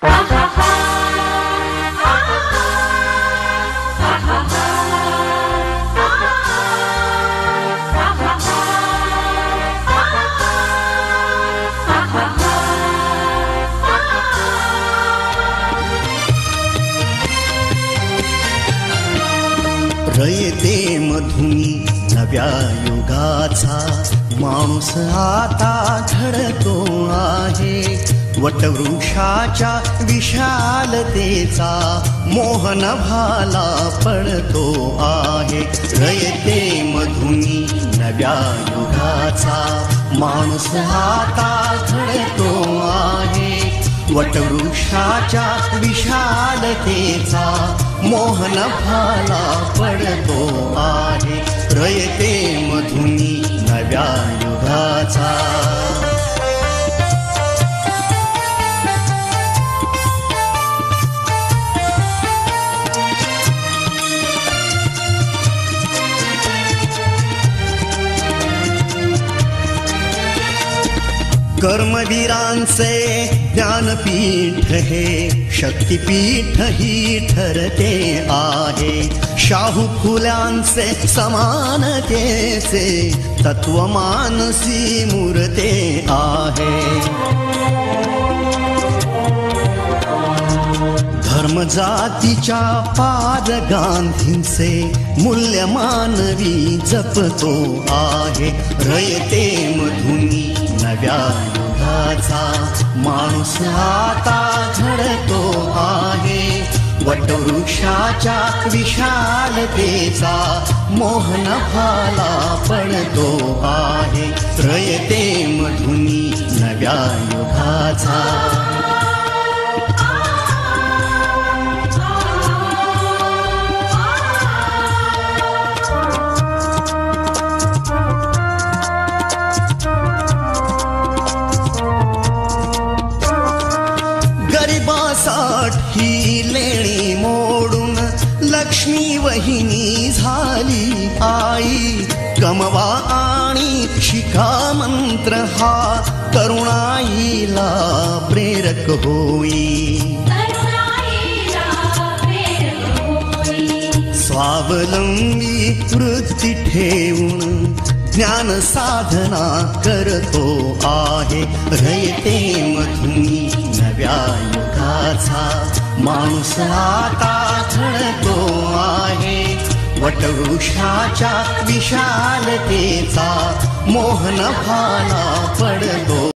रयते मधुनी नव्या युगाचा माणूस आता घडतो आहे. वटवृक्षाच्या विशालतेचा मोहन भाला पडतो आहे. रयते मधुनी नव्या युगाचा माणूस आता घडतो आहे. वटवृक्षाच्या विशालतेचा मोहन भाला पडतो आहे. रयते मधुनी नव्या युगाचा. कर्मवीरांचे ज्ञानपीठ हे शक्तिपीठ ही ठरते आहे. शाहू फुल्यांचे समानतेचे तत्व मानसी मूर्ते आहे. धर्म जातीच्या पार गांधींचे मूल्य मानवी जपतो आहे. रयते मधुनी नव्या युगाचा माणूस आता घडतो आहे. वटवृक्षाच्या विशालतेचा मोहन भाला पडतो आहे. रयते मधुनी नव्या युगाचा. ही लेणी मोडून लक्ष्मी वहिनी झाली आई. कमवा आणि शिका मंत्र हा तरुणाईला प्रेरक होई. स्वावलंबी वृत्ती ठेवून ज्ञान साधना करतो आहे. रयते मधुनी नव्या युगाचा माणूस आता घडतो आहे. वटवृक्षाच्या विशालतेचा मोहन भाला पडतो